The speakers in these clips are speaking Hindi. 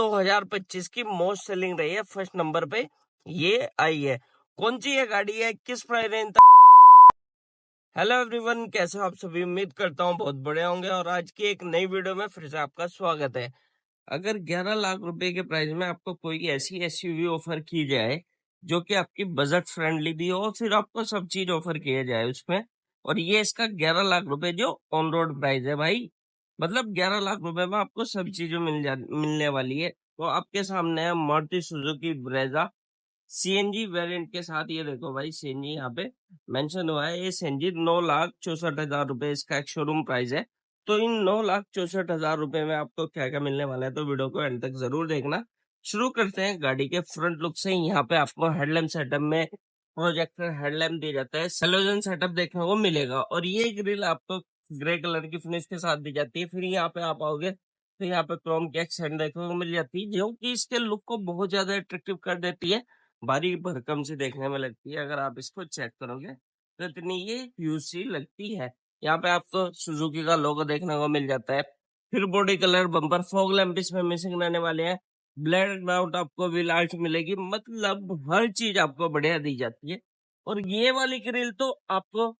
2025 की मोस्ट सेलिंग रही है, फर्स्ट नंबर पे ये आई है। कौन सी ये गाड़ी है, किस प्राइस रेंज? हेलो एवरीवन, कैसे हो आप सभी? उम्मीद करता हूँ बहुत बढ़िया होंगे और आज की एक नई वीडियो में फिर से आपका स्वागत है। अगर 11 लाख रुपए के प्राइस में आपको कोई ऐसी एसयूवी ऑफर की जाए जो कि आपकी बजट फ्रेंडली भी हो, फिर आपको सब चीज ऑफर किया जाए उसमें, और ये इसका 11 लाख रुपए जो ऑन रोड प्राइस है भाई, मतलब 11 लाख रुपए में आपको सब चीजें मिलने वाली है। तो आपके सामने है Maruti Suzuki Brezza CNG variant के साथ। ये देखो भाई, सीएनजी यहाँ पे मेंशन हुआ है। ये सीएनजी 9,64,000 रुपए इसका एक शोरूम प्राइस है। तो इन 9,64,000 रुपए में आपको क्या क्या मिलने वाला है, तो वीडियो को एंड तक जरूर देखना। शुरू करते हैं गाड़ी के फ्रंट लुक से। यहाँ पे आपको हेडलैम्प सेटअप में प्रोजेक्टर हेडलैम्प दिया जाता है, हेलोजन सेटअप देखने को मिलेगा, और ये ग्रिल आपको ग्रे कलर की फिनिश के साथ दी जाती है। फिर यहाँ पे आप आओगे तो यहाँ पे क्रोम की एक्सेंट देखने को मिल जाती है, जो कि इसके लुक को बहुत ज्यादा अट्रैक्टिव कर देती है, बारीक भरकम से देखने में लगती है। अगर आप इसको चेक करोगे तो इतनी ये यूसी लगती है। यहाँ पे आपको सुजुकी का लोगो देखने को मिल जाता है। फिर body colour, bumper, fog lamp इसमें मिसिंग रहने वाले हैं। ब्लैक आउट आपको व्हील आर्च मिलेगी, मतलब हर चीज आपको बढ़िया दी जाती है। और ये वाली ग्रिल तो आपको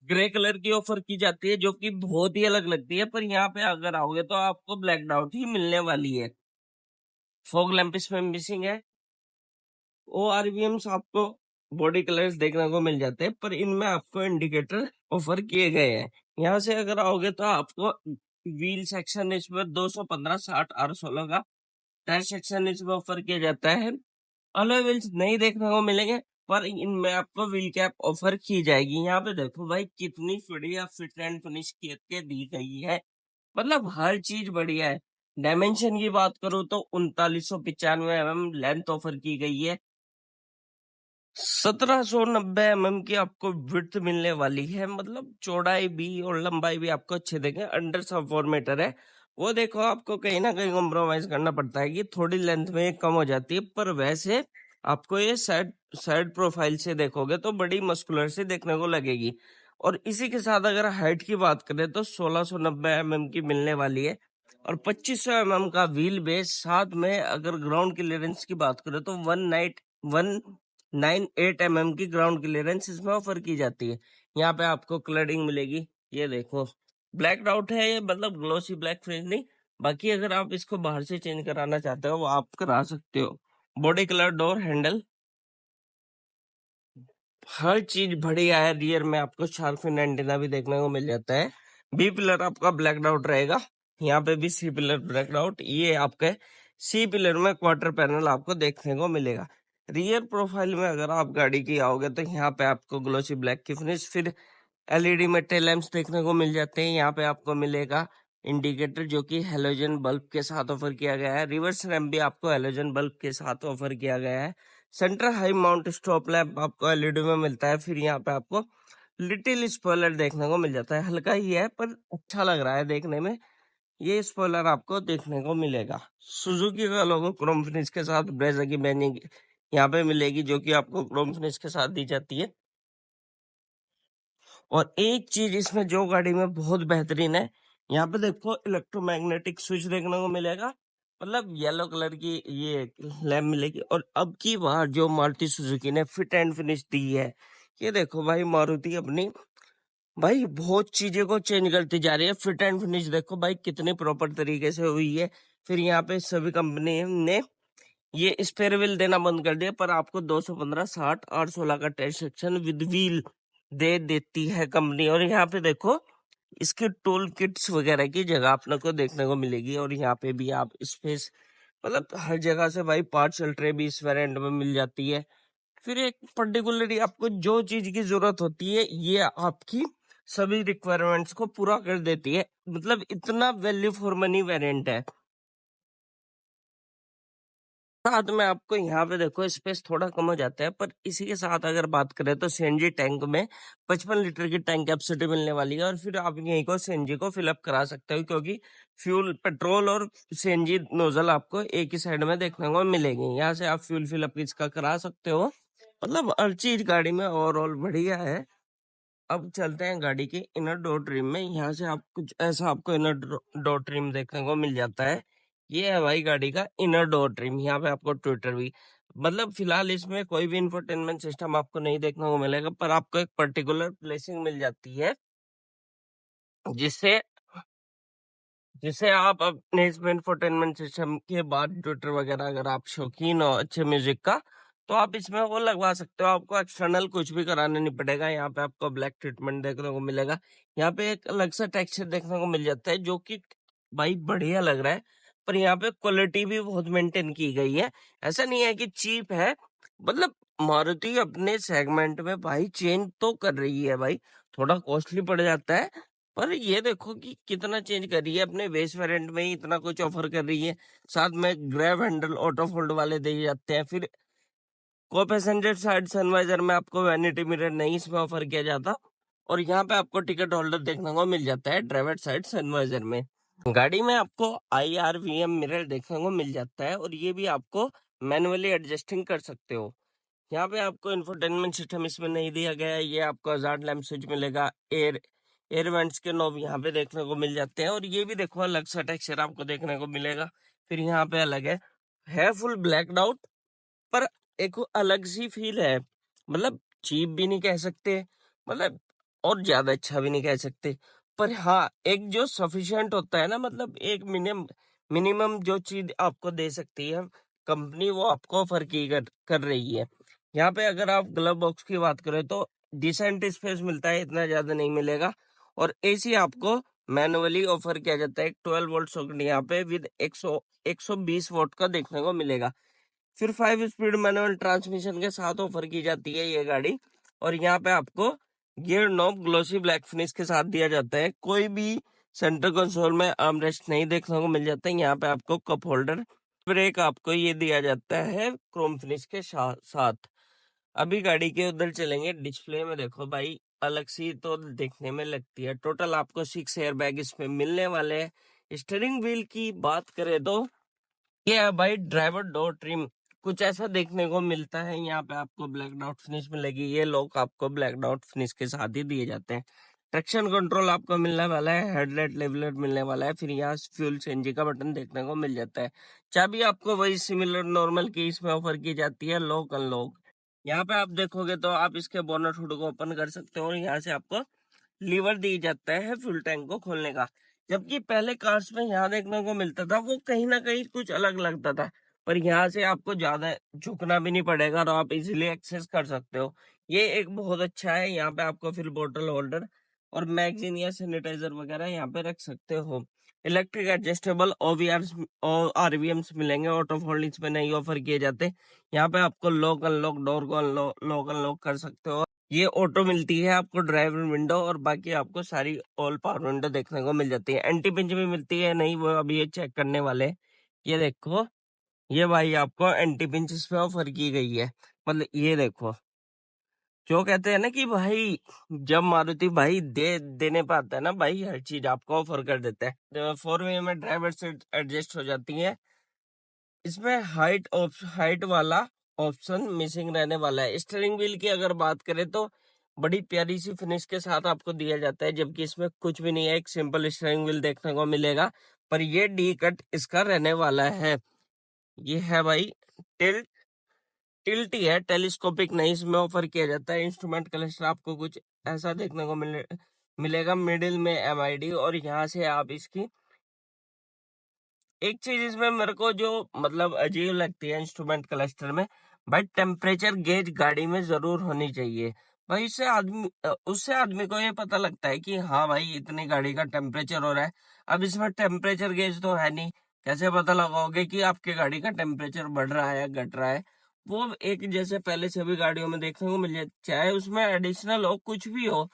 ग्रे कलर की ऑफर की जाती है, जो कि बहुत ही अलग लगती है, पर यहाँ पे अगर आओगे तो आपको ब्लैक आउट ही मिलने वाली है। फॉग लैंप इसमें मिसिंग है। ORVMs आपको बॉडी कलर्स देखने को मिल जाते हैं, पर इनमें आपको इंडिकेटर ऑफर किए गए हैं। यहाँ से अगर आओगे तो आपको व्हील सेक्शन इसमें 215 60 R16 का टायर सेक्शन इसमें ऑफर किया जाता है। अलॉय व्हील्स नहीं देखने को मिलेंगे, पर इनमें आपको व्हील कैप ऑफर की जाएगी। यहाँ पे देखो भाई, कितनी बढ़िया फिट एंड फिनिश के दी गई है, मतलब हर चीज बढ़िया है। डायमेंशन की बात करूँ तो 3995 mm लेंथ ऑफर की गई है। 1790 mm की आपको विड्थ मिलने वाली है, मतलब चौड़ाई भी और लंबाई भी आपको अच्छे देंगे। अंडर सब 4 मीटर है, वो देखो आपको कहीं ना कहीं कॉम्प्रोमाइज करना पड़ता है कि थोड़ी लेंथ में ये कम हो जाती है, पर वैसे आपको ये साइड साइड प्रोफाइल से देखोगे तो बड़ी मस्कुलर से देखने को लगेगी। और इसी के साथ अगर हाइट की बात करें तो 1690 mm की मिलने वाली है, और 2500 mm का व्हील बेस। साथ में अगर ग्राउंड क्लियरेंस की बात करें तो 198 mm की ग्राउंड क्लियरेंस इसमें ऑफर की जाती है। यहाँ पे आपको क्लडिंग मिलेगी, ये देखो ब्लैक आउट है ये, मतलब ग्लोसी ब्लैक फिनिश नहीं। बाकी अगर आप इसको बाहर से चेंज कराना चाहते हो वो आप करा सकते हो। बॉडी कलर, डोर हैंडल, हर चीज बढ़िया है। रियर में आपको शार्क फिन एंटीना भी देखने को मिल जाता है। बी पिलर आपका ब्लैक आउट रहेगा, यहाँ पे भी सी पिलर ब्लैक आउट। ये आपके सी पिलर में क्वार्टर पैनल आपको देखने को मिलेगा। रियर प्रोफाइल में अगर आप गाड़ी की आओगे तो यहाँ पे आपको ग्लोसी ब्लैक की फिनिश, फिर एलईडी में टेल लैंप्स देखने को मिल जाते हैं। यहाँ पे आपको मिलेगा इंडिकेटर, जो कि हेलोजन बल्ब के साथ ऑफर किया गया है। रिवर्स रैम्प भी आपको हेलोजन बल्ब के साथ ऑफर किया गया है। Centre high mount stop lamp आपको एलईडी में मिलता है। फिर यहाँ पे आपको लिटिल स्पॉइलर देखने को मिल जाता है, हल्का ही है पर अच्छा लग रहा है देखने में। ये स्पॉइलर आपको देखने को मिलेगा। सुजुकी का लोगो क्रोम फिनिश के साथ ब्रेजा की बैनिंग यहाँ पे मिलेगी, जो कि आपको क्रोम फिनिश के साथ दी जाती है। और एक चीज इसमें जो गाड़ी में बहुत बेहतरीन है, यहाँ पे देखो इलेक्ट्रोमैग्नेटिक स्विच देखने को मिलेगा, मतलब येलो कलर की ये लैम्प मिलेगी। और अब की बार जो मारुति सुजुकी ने फिट एंड फिनिश दी है, ये देखो भाई, मारुति अपनी भाई बहुत चीजें को चेंज करती जा रही है। फिट एंड फिनिश देखो भाई कितनी प्रॉपर तरीके से हुई है। फिर यहाँ पे सभी कंपनी ने ये स्पेयर व्हील देना बंद कर दिया, पर आपको 215 60 R16 का टायर सेक्शन विद व्हील दे देती है कंपनी। और यहाँ पे देखो इसके टूल किट्स वगैरह की जगह अपने को देखने को मिलेगी, और यहाँ पे भी आप स्पेस, मतलब हर जगह से भाई पार्सल ट्रे भी इस वेरिएंट में मिल जाती है। फिर एक पर्टिकुलरली आपको जो चीज की जरूरत होती है, ये आपकी सभी रिक्वायरमेंट्स को पूरा कर देती है, मतलब इतना वैल्यू फॉर मनी वेरिएंट है। साथ में आपको यहाँ पे देखो स्पेस थोड़ा कम हो जाता है, पर इसी के साथ अगर बात करें तो सीएनजी टैंक में 55 लीटर की टैंक कैपेसिटी मिलने वाली है। और फिर आप यहीं को सीएनजी को फिलअप करा सकते हो, क्योंकि फ्यूल, पेट्रोल और सीएनजी नोजल आपको एक ही साइड में देखने को मिलेगी। यहाँ से आप फ्यूल फिलअप इसका करा सकते हो, मतलब हर चीज गाड़ी में ओवरऑल बढ़िया है। अब चलते हैं गाड़ी के इनर डोर ट्रिम में। यहाँ से आप कुछ ऐसा आपको इनर डोर ट्रिम देखने को मिल जाता है। ये है भाई गाड़ी का इनर डोर ट्रिम। यहाँ पे आपको ट्विटर भी, मतलब फिलहाल इसमें कोई भी इंफोटेनमेंट सिस्टम आपको नहीं देखने को मिलेगा, पर आपको एक पर्टिकुलर प्लेसिंग मिल जाती है जिससे जिससे आप अपने इसमें इंफोटेनमेंट सिस्टम के बाद ट्विटर वगैरह, अगर आप शौकीन हो अच्छे म्यूजिक का, तो आप इसमें वो लगवा सकते हो। आपको एक्सटर्नल कुछ भी कराना नहीं पड़ेगा। यहाँ पे आपको ब्लैक ट्रीटमेंट देखने को मिलेगा। यहाँ पे एक अलग सा टेक्सचर देखने को मिल जाता है जो कि भाई बढ़िया लग रहा है। पर यहाँ पे क्वालिटी भी बहुत मेंटेन की गई है। ऐसा नहीं है कि चीप है, मतलब मारुति अपने सेगमेंट में भाई चेंज तो कर रही है भाई। थोड़ा कॉस्टली पड़ जाता है, पर ये देखो कि कितना चेंज कर रही है। अपने बेस वेरिएंट में ही इतना कुछ ऑफर कर रही है। साथ में ग्रैब हैंडल ऑटो फोल्ड वाले दिए जाते हैं। फिर को पैसेंजर साइड सनवाइजर में आपको वैनिटी मिरर नहीं इसमें ऑफर किया जाता। और यहाँ पे आपको टिकट होल्डर देखने को मिल जाता है ड्राइवर साइड सनवाइजर में। गाड़ी में आपको IRVM मिरर देखने को मिल जाता है, और ये भी आपको मैनुअली एडजस्टिंग कर सकते हो। यहाँ पे आपको इंफोटेनमेंट सिस्टम इसमें नहीं दिया गया है। ये आपको हजार्ड लैम्प स्विच मिलेगा। एयर वेंट्स के नॉब यहाँ पे देखने को मिल जाते हैं, और ये भी देखो अलग सा टेक्सचर आपको देखने को मिलेगा। फिर यहाँ पे अलग है फुल ब्लैक आउट, पर एक अलग सी फील है। मतलब चीप भी नहीं कह सकते, मतलब और ज्यादा अच्छा भी नहीं कह सकते। पर हाँ, एक जो सफिशिएंट होता है ना, मतलब एक मिनिमम जो चीज आपको दे सकती है कंपनी, वो आपको ऑफर की कर रही है। यहाँ पे अगर आप ग्लव बॉक्स की बात करें तो डिसेंट स्पेस मिलता है, इतना ज्यादा नहीं मिलेगा। और AC आपको मैनुअली ऑफर किया जाता है। 12 वोल्ट सॉकेट यहाँ पे विद 120 वोल्ट का देखने को मिलेगा। फिर 5 स्पीड मैनुअल ट्रांसमिशन के साथ ऑफर की जाती है ये गाड़ी। और यहाँ पे आपको gear knob glossy black finish के साथ दिया जाता है। कोई भी सेंटर कंसोल में आर्मरेस्ट नहीं देखने को मिल जाता है। यहाँ पे आपको कप होल्डर, ब्रेक आपको ये दिया जाता है क्रोम फिनिश के साथ। अभी गाड़ी के उधर चलेंगे। डिस्प्ले में देखो भाई, अलग सी तो देखने में लगती है। टोटल आपको 6 एयर बैग इसमें मिलने वाले हैं। स्टीयरिंग व्हील की बात करें तो ये है भाई ड्राइवर डोर ट्रिम, कुछ ऐसा देखने को मिलता है। यहाँ पे आपको ब्लैक डॉट फिनिश मिलेगी। ये लॉक आपको ब्लैक डॉट फिनिश के साथ ही दिए जाते हैं। ट्रैक्शन कंट्रोल आपको मिलने वाला है। हेडलाइट लेवलर मिलने वाला है। फिर यहाँ फ्यूल CNG का बटन देखने को मिल जाता है। चाबी आपको वही सिमिलर नॉर्मल की इसमें ऑफर की जाती है, लॉक अनलॉक। यहाँ पे आप देखोगे तो आप इसके बोनट हुड को ओपन कर सकते हो, और यहाँ से आपको लीवर दी जाता है फ्यूल टैंक को खोलने का। जबकि पहले कार्स में यहाँ देखने को मिलता था, वो कहीं ना कहीं कुछ अलग लगता था। पर यहाँ से आपको ज्यादा झुकना भी नहीं पड़ेगा, और आप इजीली एक्सेस कर सकते हो। ये एक बहुत अच्छा है। यहाँ पे आपको फिर बोतल होल्डर और मैगजीन या सैनिटाइजर वगैरह यहाँ पे रख सकते हो। इलेक्ट्रिक एडजस्टेबल RVMs मिलेंगे। ऑटो फोल्ड इसमें नहीं ऑफर किए जाते। यहाँ पे आपको लॉक अनलॉक, डोर को लॉक अनलॉक कर सकते हो। ये ऑटो मिलती है आपको ड्राइवर विंडो, और बाकी आपको सारी ऑल पावर विंडो देखने को मिल जाती है। एंटी पिंच भी मिलती है, नहीं वो अभी ये चेक करने वाले हैं। ये देखो, ये भाई आपको एंटी पिंच इस पे ऑफर की गई है। मतलब ये देखो, जो कहते हैं ना कि भाई जब मारुति भाई देने पे आता है ना भाई, हर चीज आपको ऑफर कर देता है। 4 वे में ड्राइवर सीट एडजस्ट हो जाती है। इसमें हाइट वाला ऑप्शन मिसिंग रहने वाला है। स्टीयरिंग व्हील की अगर बात करें तो बड़ी प्यारी सी फिनिश के साथ आपको दिया जाता है, जबकि इसमें कुछ भी नहीं है। एक सिंपल स्टीयरिंग व्हील देखने को मिलेगा, पर ये डी कट इसका रहने वाला है। ये है भाई टिल्ट टिल्ट ही है, टेलीस्कोपिक नहीं इसमें ऑफर किया जाता है। इंस्ट्रूमेंट क्लस्टर आपको कुछ ऐसा देखने को मिलेगा। मिडिल में MID, और यहाँ से आप इसकी एक चीज इसमें मेरे को जो मतलब अजीब लगती है इंस्ट्रूमेंट क्लस्टर में, भाई टेम्परेचर गेज गाड़ी में जरूर होनी चाहिए। भाई उससे आदमी को ये पता लगता है कि हाँ भाई इतनी गाड़ी का टेम्परेचर हो रहा है। अब इसमें टेम्परेचर गेज तो है नहीं, कैसे पता लगाओगे कि आपकी गाड़ी का टेम्परेचर बढ़ रहा है या घट रहा है। वो एक जैसे पहले सभी गाड़ियों में देखने को मिल जाए, चाहे उसमें एडिशनल हो कुछ भी हो,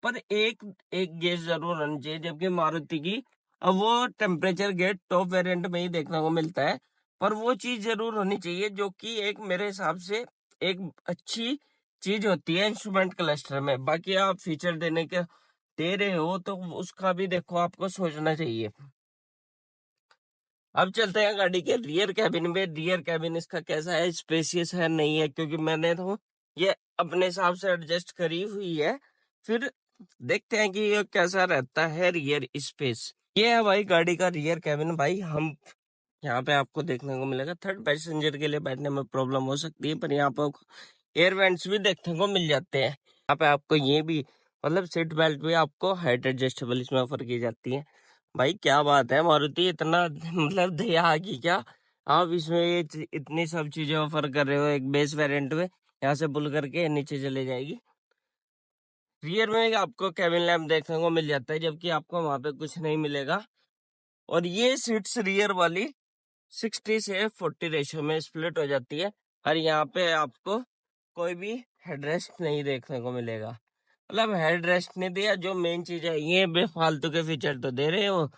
पर एक एक गेज जरूर होनी चाहिए। जबकि मारुति की अब वो टेम्परेचर गेट टॉप वेरिएंट में ही देखने को मिलता है, पर वो चीज जरूर होनी चाहिए, जो कि एक मेरे हिसाब से एक अच्छी चीज होती है इंस्ट्रूमेंट क्लस्टर में। बाकी आप फीचर दे रहे हो तो उसका भी देखो, आपको सोचना चाहिए। अब चलते हैं गाड़ी के रियर कैबिन में। रियर कैबिन इसका कैसा है, स्पेसियस है नहीं है, क्योंकि मैंने तो ये अपने हिसाब से एडजस्ट करी हुई है। फिर देखते हैं कि ये कैसा रहता है रियर स्पेस। ये है भाई गाड़ी का रियर कैबिन। भाई हम यहाँ पे आपको देखने को मिलेगा थर्ड पैसेंजर के लिए बैठने में प्रॉब्लम हो सकती है, पर यहाँ पे एयर वेंट्स भी देखने को मिल जाते हैं। यहाँ पे आपको ये भी मतलब सीट बेल्ट भी आपको हाइट एडजस्टेबल इसमें ऑफर की जाती है। भाई क्या बात है मारुति, इतना मतलब दया आ गई क्या आप इसमें, ये इतनी सब चीजें ऑफर कर रहे हो एक बेस वेरिएंट में। यहाँ से पुल करके नीचे चले जाएगी। रियर में आपको केबिन लैम्प देखने को मिल जाता है, जबकि आपको वहां पे कुछ नहीं मिलेगा। और ये सीट्स रियर वाली 60 से 40 रेशियो में स्प्लिट हो जाती है। और यहाँ पे आपको कोई भी हेडरेस्ट नहीं देखने को मिलेगा, मतलब हेडरेस्ट नहीं दिया। जो मेन चीज है, ये बेफालतू के फीचर तो दे रहे हो।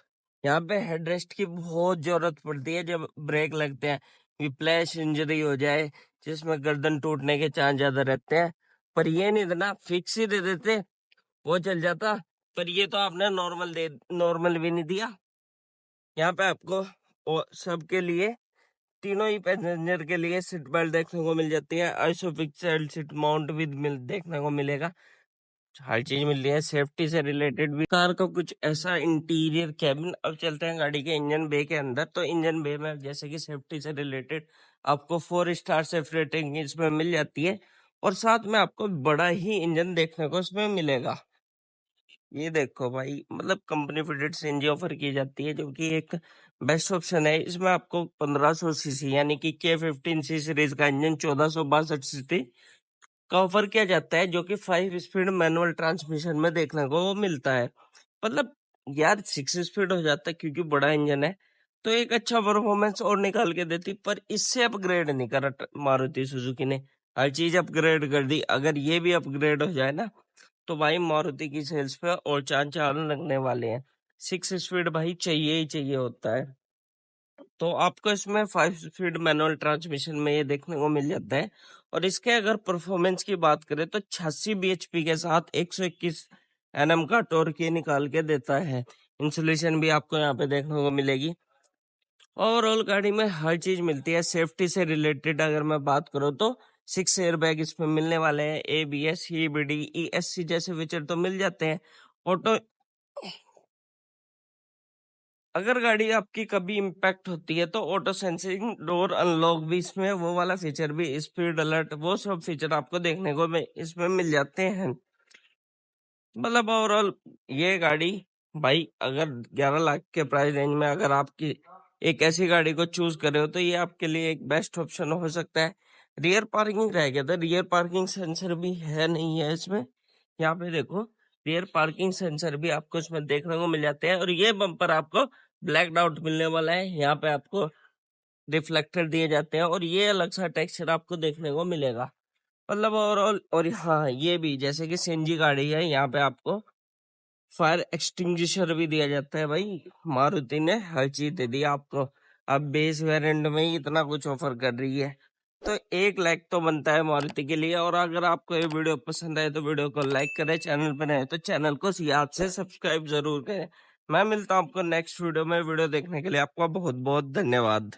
यहाँ पे हेडरेस्ट की बहुत जरूरत पड़ती है जब ब्रेक लगते हैं, विप्लैश इंजरी हो जाए जिसमें गर्दन टूटने के चांस ज्यादा रहते हैं। पर ये नहीं देना, फिक्स ही दे देते वो चल जाता। पर ये तो आपने नॉर्मल भी नहीं दिया। यहाँ पे आपको सबके लिए, तीनों ही पैसेंजर के लिए सीट बेल्ट देखने को मिल जाती है। Isofix child seat mount with देखने को मिलेगा। हर चीज मिल रही है, सेफ्टी से रिलेटेड भी। कार का कुछ ऐसा इंटीरियर कैबिन। अब चलते हैं गाड़ी के इंजन बे के अंदर। तो इंजन बे में जैसे कि सेफ्टी से रिलेटेड आपको 4 स्टार सेफ रेटिंग इसमें मिल जाती है। और साथ में आपको बड़ा ही इंजन देखने को इसमें मिलेगा। ये देखो भाई, मतलब कंपनी फिटेड सीएनजी ऑफर की जाती है, जो कि एक बेस्ट ऑप्शन है। इसमें आपको 1500 सीसी यानी कि K15C सीरीज का इंजन 1462 सीसी का ऑफर किया जाता है, जो कि 5 स्पीड मैनुअल ट्रांसमिशन में देखने को मिलता है। मतलब यार 6 स्पीड हो जाता है क्योंकि बड़ा इंजन है, तो एक अच्छा परफॉर्मेंस और निकाल के देती। पर इससे अपग्रेड नहीं करा मारुति सुजुकी ने, हर चीज अपग्रेड कर दी। अगर ये भी अपग्रेड हो जाए ना, तो भाई मारुति की सेल्स पे और चांद चांद लगने वाले हैं। 6 स्पीड भाई चाहिए ही चाहिए होता है। तो आपको इसमें 5 स्पीड मैनुअल ट्रांसमिशन में ये देखने को मिल जाता है। और इसके अगर परफॉर्मेंस की बात करें तो 86 bhp के साथ 121 Nm का टॉर्क ये निकाल के देता है। इंसुलेशन भी आपको यहाँ पे देखने को मिलेगी। ओवरऑल गाड़ी में हर चीज मिलती है। सेफ्टी से रिलेटेड अगर मैं बात करूँ तो 6 एयरबैग इसमें मिलने वाले हैं। ABS, EBD, ESC जैसे फीचर तो मिल जाते हैं। ऑटो, अगर गाड़ी आपकी कभी इम्पैक्ट होती है तो ऑटो सेंसिंग डोर अनलॉक भी इसमें, वो वाला फीचर भी, स्पीड अलर्ट, वो सब फीचर आपको देखने को इसमें मिल जाते हैं। मतलब ओवरऑल ये गाड़ी भाई, अगर 11 लाख के प्राइस रेंज में अगर आपकी एक ऐसी गाड़ी को चूज कर रहे हो, तो ये आपके लिए एक बेस्ट ऑप्शन हो सकता है। रियर पार्किंग रह गया था, रियर पार्किंग सेंसर भी है नहीं है इसमें। यहाँ पे देखो, रियर पार्किंग सेंसर भी आपको इसमें देखने को मिल जाते हैं। और ये बम्पर आपको ब्लैक आउट मिलने वाला है। यहाँ पे आपको रिफ्लेक्टर दिए जाते हैं और ये अलग सा टेक्सचर आपको देखने को मिलेगा। मतलब ओवरऑल, और हाँ ये भी जैसे कि सीएनजी गाड़ी है, यहाँ पे आपको फायर एक्सटिंग्विशर भी दिया जाता है। भाई मारुति ने हर चीज दे दी आपको। अब बेस वेरिएंट में ही इतना कुछ ऑफर कर रही है, तो 1 लाख तो बनता है मारुति के लिए। और अगर आपको ये वीडियो पसंद आए तो वीडियो को लाइक करें, चैनल पर नए तो चैनल को याद से सब्सक्राइब जरूर करें। मैं मिलता हूँ आपको नेक्स्ट वीडियो में। वीडियो देखने के लिए आपका बहुत बहुत धन्यवाद।